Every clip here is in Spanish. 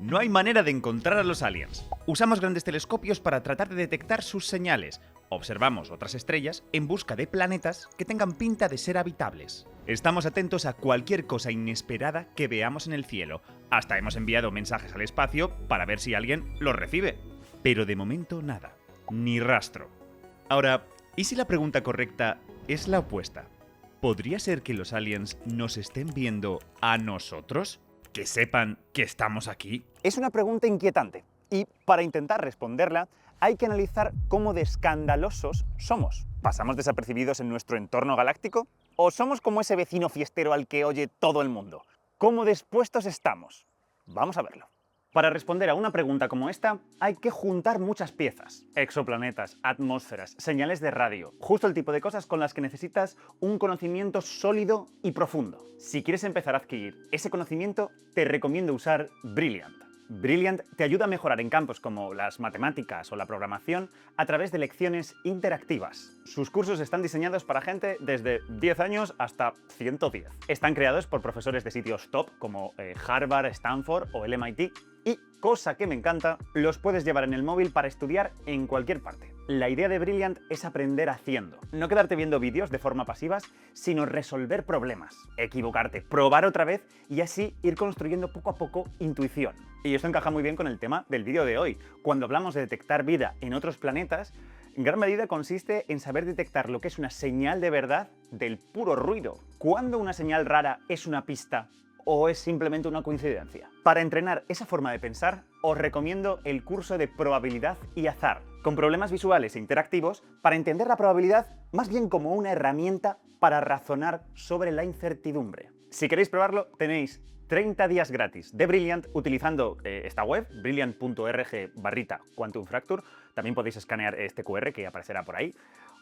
No hay manera de encontrar a los aliens. Usamos grandes telescopios para tratar de detectar sus señales. Observamos otras estrellas en busca de planetas que tengan pinta de ser habitables. Estamos atentos a cualquier cosa inesperada que veamos en el cielo. Hasta hemos enviado mensajes al espacio para ver si alguien los recibe. Pero de momento nada. Ni rastro. Ahora, ¿y si la pregunta correcta es la opuesta? ¿Podría ser que los aliens nos estén viendo a nosotros? ¿Que sepan que estamos aquí? Es una pregunta inquietante y para intentar responderla hay que analizar cómo de escandalosos somos. ¿Pasamos desapercibidos en nuestro entorno galáctico? ¿O somos como ese vecino fiestero al que oye todo el mundo? ¿Cómo dispuestos estamos? Vamos a verlo. Para responder a una pregunta como esta, hay que juntar muchas piezas. Exoplanetas, atmósferas, señales de radio, justo el tipo de cosas con las que necesitas un conocimiento sólido y profundo. Si quieres empezar a adquirir ese conocimiento, te recomiendo usar Brilliant. Brilliant te ayuda a mejorar en campos como las matemáticas o la programación a través de lecciones interactivas. Sus cursos están diseñados para gente desde 10 años hasta 110. Están creados por profesores de sitios top como Harvard, Stanford o el MIT y, cosa que me encanta, los puedes llevar en el móvil para estudiar en cualquier parte. La idea de Brilliant es aprender haciendo. No quedarte viendo vídeos de forma pasiva, sino resolver problemas, equivocarte, probar otra vez y así ir construyendo poco a poco intuición. Y esto encaja muy bien con el tema del vídeo de hoy. Cuando hablamos de detectar vida en otros planetas, en gran medida consiste en saber detectar lo que es una señal de verdad del puro ruido. ¿Cuándo una señal rara es una pista o es simplemente una coincidencia? Para entrenar esa forma de pensar, os recomiendo el curso de Probabilidad y Azar, con problemas visuales e interactivos para entender la probabilidad más bien como una herramienta para razonar sobre la incertidumbre. Si queréis probarlo, tenéis 30 días gratis de Brilliant utilizando esta web, brilliant.org/Quantum Fracture. También podéis escanear este QR que aparecerá por ahí.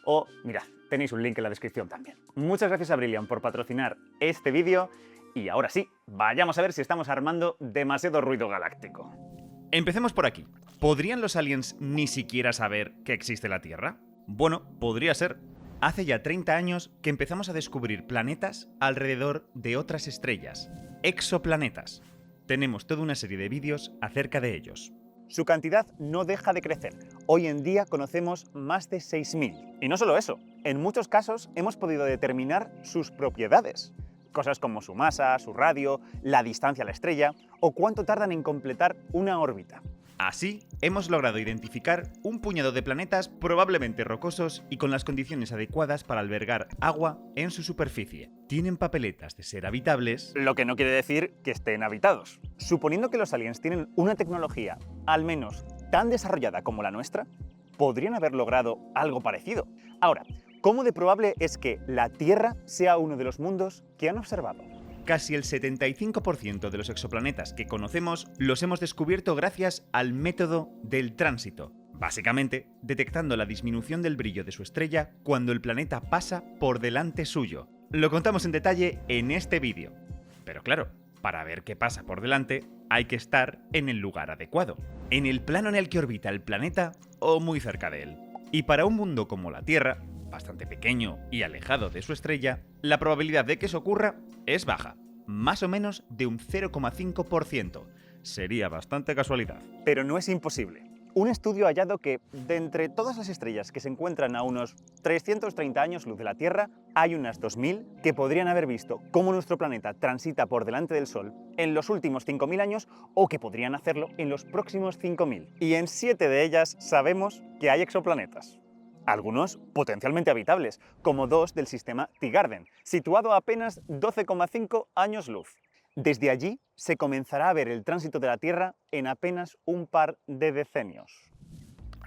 O, mirad, tenéis un link en la descripción también. Muchas gracias a Brilliant por patrocinar este vídeo. Y ahora sí, vayamos a ver si estamos armando demasiado ruido galáctico. Empecemos por aquí. ¿Podrían los aliens ni siquiera saber que existe la Tierra? Bueno, podría ser. Hace ya 30 años que empezamos a descubrir planetas alrededor de otras estrellas, exoplanetas. Tenemos toda una serie de vídeos acerca de ellos. Su cantidad no deja de crecer. Hoy en día conocemos más de 6.000. Y no solo eso, en muchos casos hemos podido determinar sus propiedades. Cosas como su masa, su radio, la distancia a la estrella o cuánto tardan en completar una órbita. Así, hemos logrado identificar un puñado de planetas probablemente rocosos y con las condiciones adecuadas para albergar agua en su superficie. Tienen papeletas de ser habitables, lo que no quiere decir que estén habitados. Suponiendo que los aliens tienen una tecnología, al menos tan desarrollada como la nuestra, podrían haber logrado algo parecido. Ahora, ¿cómo de probable es que la Tierra sea uno de los mundos que han observado? Casi el 75% de los exoplanetas que conocemos los hemos descubierto gracias al método del tránsito, básicamente detectando la disminución del brillo de su estrella cuando el planeta pasa por delante suyo. Lo contamos en detalle en este vídeo. Pero claro, para ver qué pasa por delante, hay que estar en el lugar adecuado, en el plano en el que orbita el planeta o muy cerca de él. Y para un mundo como la Tierra, bastante pequeño y alejado de su estrella, la probabilidad de que eso ocurra es baja, más o menos de un 0,5%. Sería bastante casualidad. Pero no es imposible. Un estudio ha hallado que, de entre todas las estrellas que se encuentran a unos 330 años luz de la Tierra, hay unas 2.000 que podrían haber visto cómo nuestro planeta transita por delante del Sol en los últimos 5.000 años o que podrían hacerlo en los próximos 5.000. Y en 7 de ellas sabemos que hay exoplanetas. Algunos potencialmente habitables, como 2 del sistema T-Garden, situado a apenas 12,5 años luz. Desde allí se comenzará a ver el tránsito de la Tierra en apenas un par de decenios.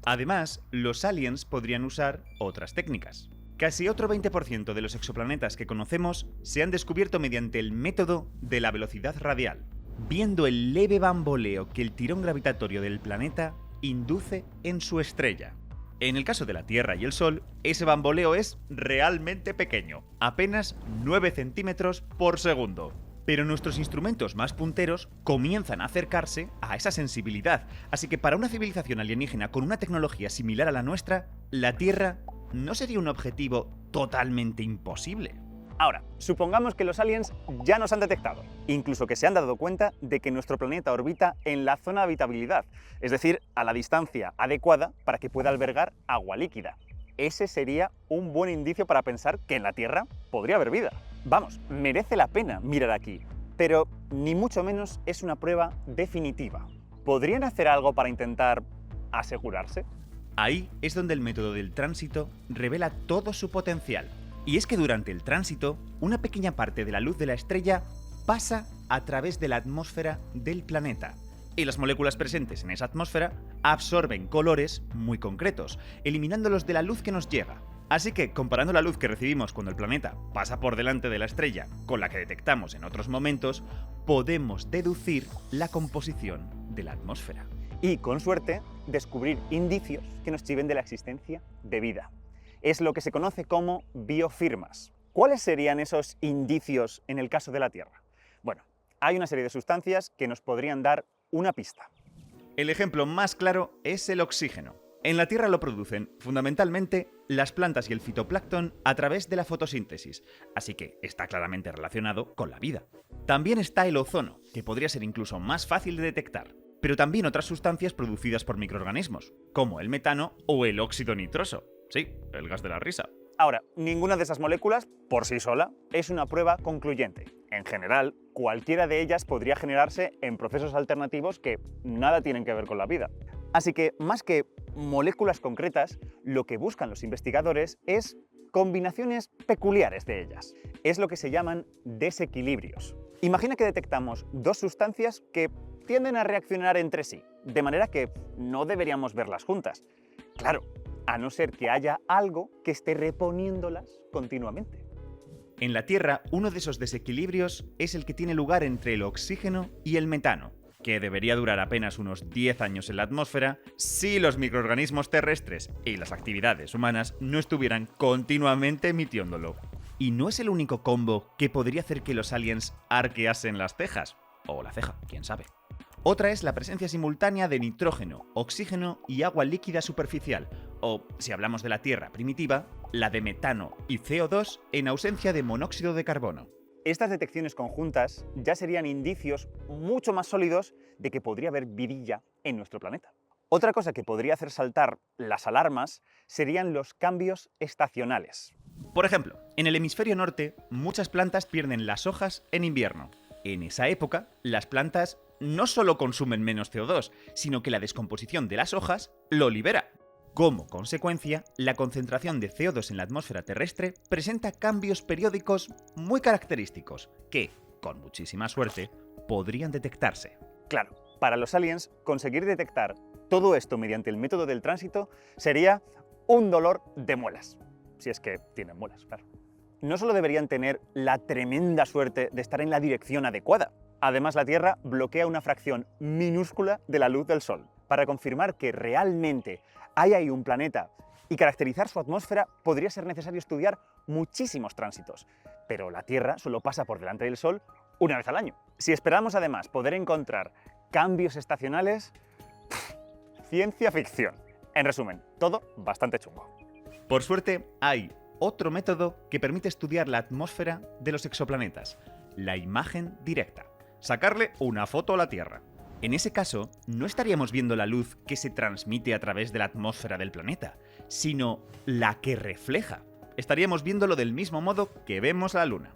Además, los aliens podrían usar otras técnicas. Casi otro 20% de los exoplanetas que conocemos se han descubierto mediante el método de la velocidad radial, viendo el leve bamboleo que el tirón gravitatorio del planeta induce en su estrella. En el caso de la Tierra y el Sol, ese bamboleo es realmente pequeño, apenas 9 centímetros por segundo. Pero nuestros instrumentos más punteros comienzan a acercarse a esa sensibilidad, así que para una civilización alienígena con una tecnología similar a la nuestra, la Tierra no sería un objetivo totalmente imposible. Ahora, supongamos que los aliens ya nos han detectado, incluso que se han dado cuenta de que nuestro planeta orbita en la zona de habitabilidad, es decir, a la distancia adecuada para que pueda albergar agua líquida. Ese sería un buen indicio para pensar que en la Tierra podría haber vida. Vamos, merece la pena mirar aquí, pero ni mucho menos es una prueba definitiva. ¿Podrían hacer algo para intentar asegurarse? Ahí es donde el método del tránsito revela todo su potencial. Y es que durante el tránsito, una pequeña parte de la luz de la estrella pasa a través de la atmósfera del planeta. Y las moléculas presentes en esa atmósfera absorben colores muy concretos, eliminándolos de la luz que nos llega. Así que, comparando la luz que recibimos cuando el planeta pasa por delante de la estrella con la que detectamos en otros momentos, podemos deducir la composición de la atmósfera. Y, con suerte, descubrir indicios que nos chiven de la existencia de vida. Es lo que se conoce como biofirmas. ¿Cuáles serían esos indicios en el caso de la Tierra? Bueno, hay una serie de sustancias que nos podrían dar una pista. El ejemplo más claro es el oxígeno. En la Tierra lo producen fundamentalmente las plantas y el fitoplancton a través de la fotosíntesis, así que está claramente relacionado con la vida. También está el ozono, que podría ser incluso más fácil de detectar, pero también otras sustancias producidas por microorganismos, como el metano o el óxido nitroso. Sí, el gas de la risa. Ahora, ninguna de esas moléculas, por sí sola, es una prueba concluyente. En general, cualquiera de ellas podría generarse en procesos alternativos que nada tienen que ver con la vida. Así que, más que moléculas concretas, lo que buscan los investigadores es combinaciones peculiares de ellas. Es lo que se llaman desequilibrios. Imagina que detectamos dos sustancias que tienden a reaccionar entre sí, de manera que no deberíamos verlas juntas. Claro, a no ser que haya algo que esté reponiéndolas continuamente. En la Tierra, uno de esos desequilibrios es el que tiene lugar entre el oxígeno y el metano, que debería durar apenas unos 10 años en la atmósfera si los microorganismos terrestres y las actividades humanas no estuvieran continuamente emitiéndolo. Y no es el único combo que podría hacer que los aliens arqueasen las cejas, o la ceja, quién sabe. Otra es la presencia simultánea de nitrógeno, oxígeno y agua líquida superficial, o, si hablamos de la Tierra primitiva, la de metano y CO2 en ausencia de monóxido de carbono. Estas detecciones conjuntas ya serían indicios mucho más sólidos de que podría haber vidilla en nuestro planeta. Otra cosa que podría hacer saltar las alarmas serían los cambios estacionales. Por ejemplo, en el hemisferio norte, muchas plantas pierden las hojas en invierno. En esa época, las plantas no solo consumen menos CO2, sino que la descomposición de las hojas lo libera. Como consecuencia, la concentración de CO2 en la atmósfera terrestre presenta cambios periódicos muy característicos que, con muchísima suerte, podrían detectarse. Claro, para los aliens, conseguir detectar todo esto mediante el método del tránsito sería un dolor de muelas. Si es que tienen muelas, claro. No solo deberían tener la tremenda suerte de estar en la dirección adecuada, además la Tierra bloquea una fracción minúscula de la luz del Sol. Para confirmar que realmente hay ahí un planeta y caracterizar su atmósfera podría ser necesario estudiar muchísimos tránsitos, pero la Tierra solo pasa por delante del Sol una vez al año. Si esperamos además poder encontrar cambios estacionales, ciencia ficción. En resumen, todo bastante chungo. Por suerte, hay otro método que permite estudiar la atmósfera de los exoplanetas, la imagen directa. Sacarle una foto a la Tierra. En ese caso, no estaríamos viendo la luz que se transmite a través de la atmósfera del planeta, sino la que refleja. Estaríamos viéndolo del mismo modo que vemos la Luna.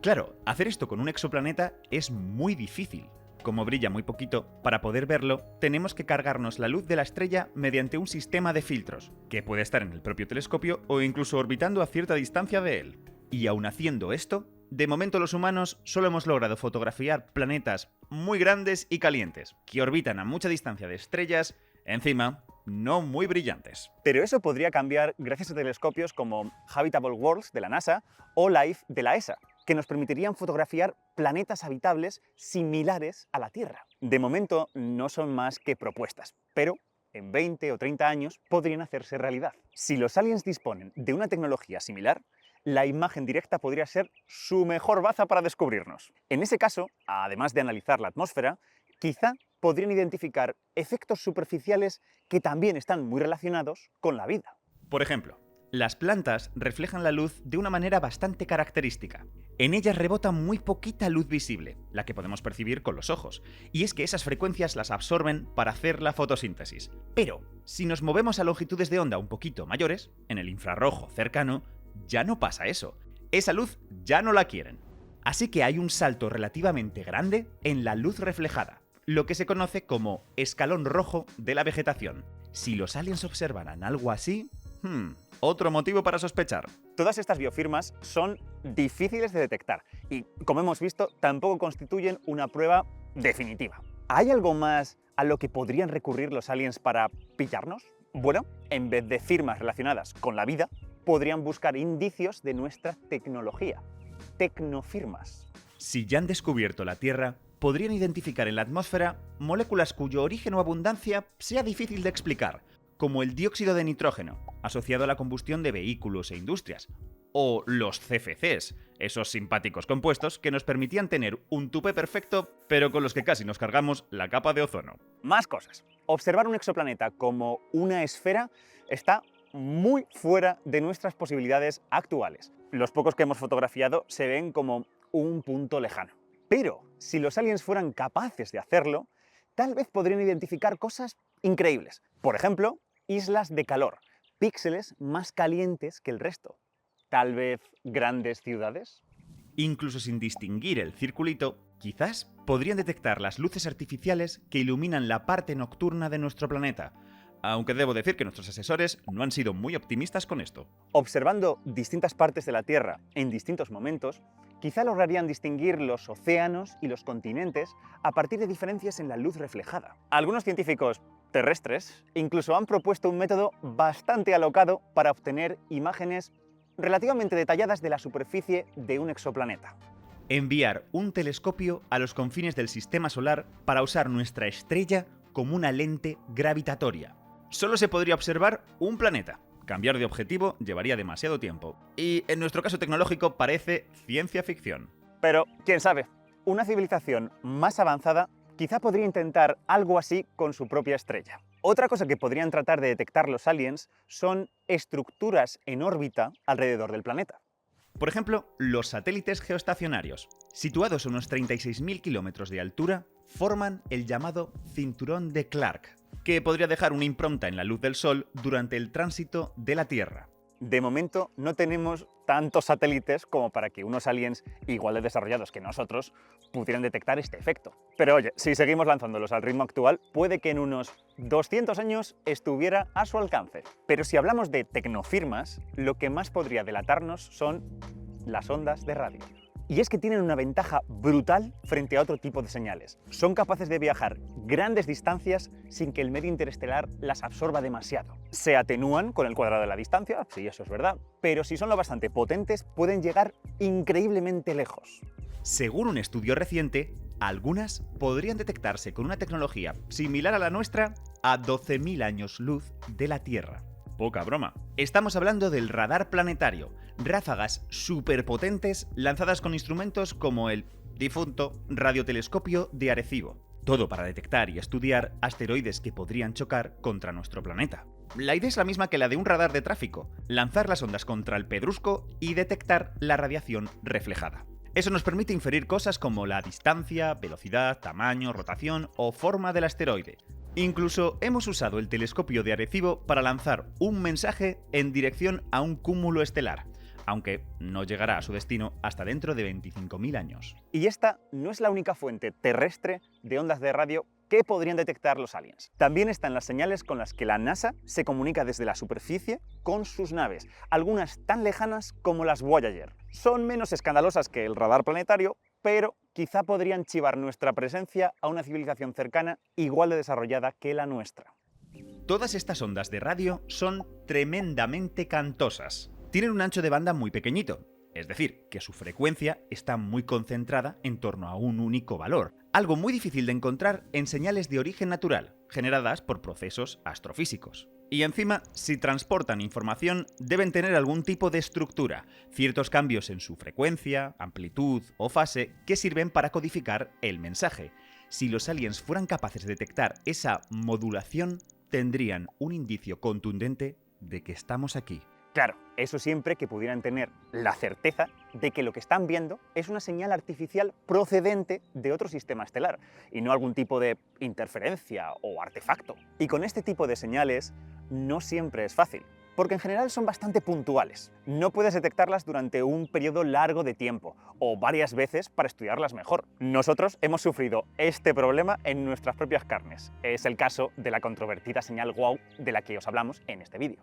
Claro, hacer esto con un exoplaneta es muy difícil. Como brilla muy poquito, para poder verlo, tenemos que cargarnos la luz de la estrella mediante un sistema de filtros, que puede estar en el propio telescopio o incluso orbitando a cierta distancia de él. Y aun haciendo esto, de momento los humanos solo hemos logrado fotografiar planetas muy grandes y calientes, que orbitan a mucha distancia de estrellas, encima, no muy brillantes. Pero eso podría cambiar gracias a telescopios como Habitable Worlds de la NASA o LIFE de la ESA, que nos permitirían fotografiar planetas habitables similares a la Tierra. De momento no son más que propuestas, pero en 20 o 30 años podrían hacerse realidad. Si los aliens disponen de una tecnología similar, la imagen directa podría ser su mejor baza para descubrirnos. En ese caso, además de analizar la atmósfera, quizá podrían identificar efectos superficiales que también están muy relacionados con la vida. Por ejemplo, Las plantas reflejan la luz de una manera bastante característica. En ellas rebota muy poquita luz visible, la que podemos percibir con los ojos, y es que esas frecuencias las absorben para hacer la fotosíntesis. Pero, si nos movemos a longitudes de onda un poquito mayores, en el infrarrojo cercano, ya no pasa eso. Esa luz ya no la quieren. Así que hay un salto relativamente grande en la luz reflejada, lo que se conoce como escalón rojo de la vegetación. Si los aliens observaran algo así, otro motivo para sospechar. Todas estas biofirmas son difíciles de detectar y, como hemos visto, tampoco constituyen una prueba definitiva. ¿Hay algo más a lo que podrían recurrir los aliens para pillarnos? Bueno, en vez de firmas relacionadas con la vida, podrían buscar indicios de nuestra tecnología. Tecnofirmas. Si ya han descubierto la Tierra, podrían identificar en la atmósfera moléculas cuyo origen o abundancia sea difícil de explicar, como el dióxido de nitrógeno, asociado a la combustión de vehículos e industrias, o los CFCs, esos simpáticos compuestos que nos permitían tener un tupé perfecto, pero con los que casi nos cargamos la capa de ozono. Más cosas. Observar un exoplaneta como una esfera está muy fuera de nuestras posibilidades actuales. Los pocos que hemos fotografiado se ven como un punto lejano. Pero si los aliens fueran capaces de hacerlo, tal vez podrían identificar cosas increíbles. Por ejemplo, islas de calor, píxeles más calientes que el resto. Tal vez grandes ciudades. Incluso sin distinguir el circulito, quizás podrían detectar las luces artificiales que iluminan la parte nocturna de nuestro planeta, aunque debo decir que nuestros asesores no han sido muy optimistas con esto. Observando distintas partes de la Tierra en distintos momentos, quizá lograrían distinguir los océanos y los continentes a partir de diferencias en la luz reflejada. Algunos científicos terrestres incluso han propuesto un método bastante alocado para obtener imágenes relativamente detalladas de la superficie de un exoplaneta. Enviar un telescopio a los confines del sistema solar para usar nuestra estrella como una lente gravitatoria. Solo se podría observar un planeta. Cambiar de objetivo llevaría demasiado tiempo. Y en nuestro caso tecnológico parece ciencia ficción. Pero, quién sabe, una civilización más avanzada quizá podría intentar algo así con su propia estrella. Otra cosa que podrían tratar de detectar los aliens son estructuras en órbita alrededor del planeta. Por ejemplo, los satélites geoestacionarios, situados a unos 36.000 kilómetros de altura, forman el llamado cinturón de Clark, que podría dejar una impronta en la luz del Sol durante el tránsito de la Tierra. De momento no tenemos tantos satélites como para que unos aliens igual de desarrollados que nosotros pudieran detectar este efecto. Pero oye, si seguimos lanzándolos al ritmo actual, puede que en unos 200 años estuviera a su alcance. Pero si hablamos de tecnofirmas, lo que más podría delatarnos son las ondas de radio. Y es que tienen una ventaja brutal frente a otro tipo de señales. Son capaces de viajar grandes distancias sin que el medio interestelar las absorba demasiado. Se atenúan con el cuadrado de la distancia, sí, eso es verdad, pero si son lo bastante potentes, pueden llegar increíblemente lejos. Según un estudio reciente, algunas podrían detectarse con una tecnología similar a la nuestra a 12.000 años luz de la Tierra. Poca broma. Estamos hablando del radar planetario, ráfagas superpotentes lanzadas con instrumentos como el difunto radiotelescopio de Arecibo. Todo para detectar y estudiar asteroides que podrían chocar contra nuestro planeta. La idea es la misma que la de un radar de tráfico, lanzar las ondas contra el pedrusco y detectar la radiación reflejada. Eso nos permite inferir cosas como la distancia, velocidad, tamaño, rotación o forma del asteroide. Incluso hemos usado el telescopio de Arecibo para lanzar un mensaje en dirección a un cúmulo estelar, aunque no llegará a su destino hasta dentro de 25.000 años. Y esta no es la única fuente terrestre de ondas de radio que podrían detectar los aliens. También están las señales con las que la NASA se comunica desde la superficie con sus naves, algunas tan lejanas como las Voyager. Son menos escandalosas que el radar planetario, pero quizá podrían chivar nuestra presencia a una civilización cercana igual de desarrollada que la nuestra. Todas estas ondas de radio son tremendamente cantosas. Tienen un ancho de banda muy pequeñito, es decir, que su frecuencia está muy concentrada en torno a un único valor, algo muy difícil de encontrar en señales de origen natural, generadas por procesos astrofísicos. Y encima, si transportan información, deben tener algún tipo de estructura, ciertos cambios en su frecuencia, amplitud o fase que sirven para codificar el mensaje. Si los aliens fueran capaces de detectar esa modulación, tendrían un indicio contundente de que estamos aquí. Claro, eso siempre que pudieran tener la certeza de que lo que están viendo es una señal artificial procedente de otro sistema estelar y no algún tipo de interferencia o artefacto. Y con este tipo de señales no siempre es fácil, porque en general son bastante puntuales. No puedes detectarlas durante un periodo largo de tiempo o varias veces para estudiarlas mejor. Nosotros hemos sufrido este problema en nuestras propias carnes. Es el caso de la controvertida señal WOW de la que os hablamos en este vídeo.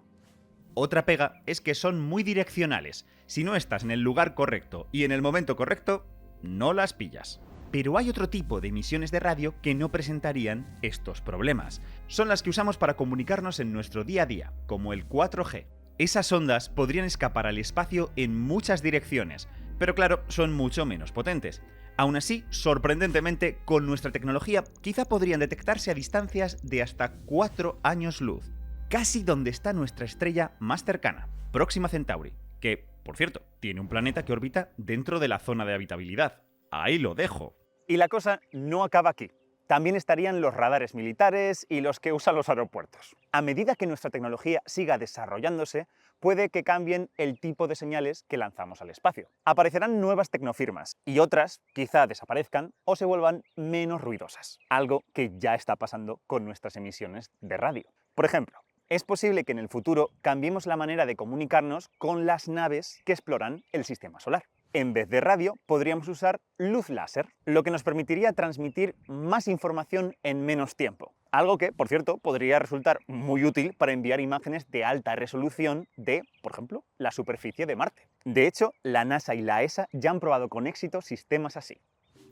Otra pega es que son muy direccionales. Si no estás en el lugar correcto y en el momento correcto, no las pillas. Pero hay otro tipo de emisiones de radio que no presentarían estos problemas. Son las que usamos para comunicarnos en nuestro día a día, como el 4G. Esas ondas podrían escapar al espacio en muchas direcciones, pero claro, son mucho menos potentes. Aún así, sorprendentemente, con nuestra tecnología, quizá podrían detectarse a distancias de hasta 4 años luz. Casi donde está nuestra estrella más cercana, Próxima Centauri, que, por cierto, tiene un planeta que orbita dentro de la zona de habitabilidad. Ahí lo dejo. Y la cosa no acaba aquí. También estarían los radares militares y los que usan los aeropuertos. A medida que nuestra tecnología siga desarrollándose, puede que cambien el tipo de señales que lanzamos al espacio. Aparecerán nuevas tecnofirmas y otras quizá desaparezcan o se vuelvan menos ruidosas, algo que ya está pasando con nuestras emisiones de radio. Por ejemplo, es posible que en el futuro cambiemos la manera de comunicarnos con las naves que exploran el sistema solar. En vez de radio, podríamos usar luz láser, lo que nos permitiría transmitir más información en menos tiempo. Algo que, por cierto, podría resultar muy útil para enviar imágenes de alta resolución de, por ejemplo, la superficie de Marte. De hecho, la NASA y la ESA ya han probado con éxito sistemas así.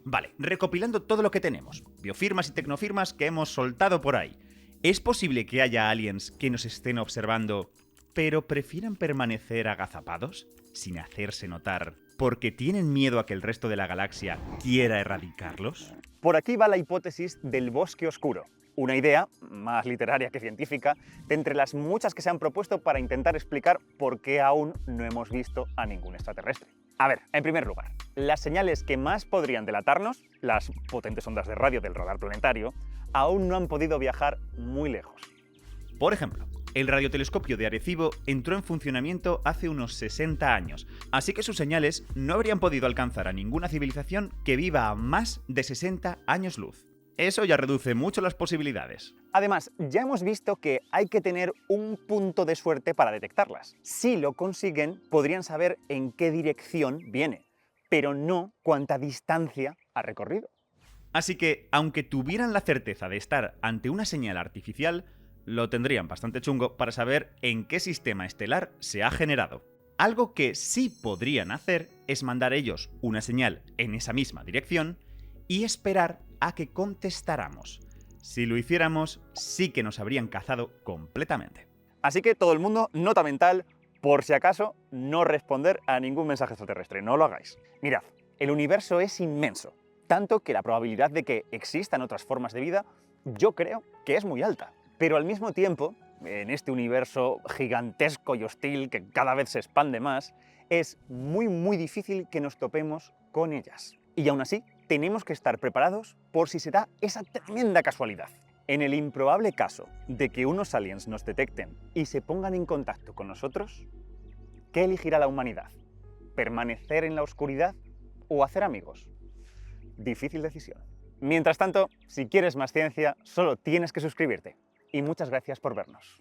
Vale, recopilando todo lo que tenemos, biofirmas y tecnofirmas que hemos soltado por ahí. ¿Es posible que haya aliens que nos estén observando, pero prefieran permanecer agazapados, sin hacerse notar, porque tienen miedo a que el resto de la galaxia quiera erradicarlos? Por aquí va la hipótesis del bosque oscuro, una idea, más literaria que científica, de entre las muchas que se han propuesto para intentar explicar por qué aún no hemos visto a ningún extraterrestre. A ver, en primer lugar, las señales que más podrían delatarnos, las potentes ondas de radio del radar planetario, aún no han podido viajar muy lejos. Por ejemplo, el radiotelescopio de Arecibo entró en funcionamiento hace unos 60 años, así que sus señales no habrían podido alcanzar a ninguna civilización que viva a más de 60 años luz. Eso ya reduce mucho las posibilidades. Además, ya hemos visto que hay que tener un punto de suerte para detectarlas. Si lo consiguen, podrían saber en qué dirección viene, pero no cuánta distancia ha recorrido. Así que, aunque tuvieran la certeza de estar ante una señal artificial, lo tendrían bastante chungo para saber en qué sistema estelar se ha generado. Algo que sí podrían hacer es mandar ellos una señal en esa misma dirección y esperar a que contestáramos. Si lo hiciéramos, sí que nos habrían cazado completamente. Así que todo el mundo, nota mental, por si acaso, no responder a ningún mensaje extraterrestre, no lo hagáis. Mirad, el universo es inmenso, tanto que la probabilidad de que existan otras formas de vida, yo creo que es muy alta. Pero al mismo tiempo, en este universo gigantesco y hostil que cada vez se expande más, es muy difícil que nos topemos con ellas. Y aún así, tenemos que estar preparados por si se da esa tremenda casualidad. En el improbable caso de que unos aliens nos detecten y se pongan en contacto con nosotros, ¿qué elegirá la humanidad? ¿Permanecer en la oscuridad o hacer amigos? Difícil decisión. Mientras tanto, si quieres más ciencia, solo tienes que suscribirte. Y muchas gracias por vernos.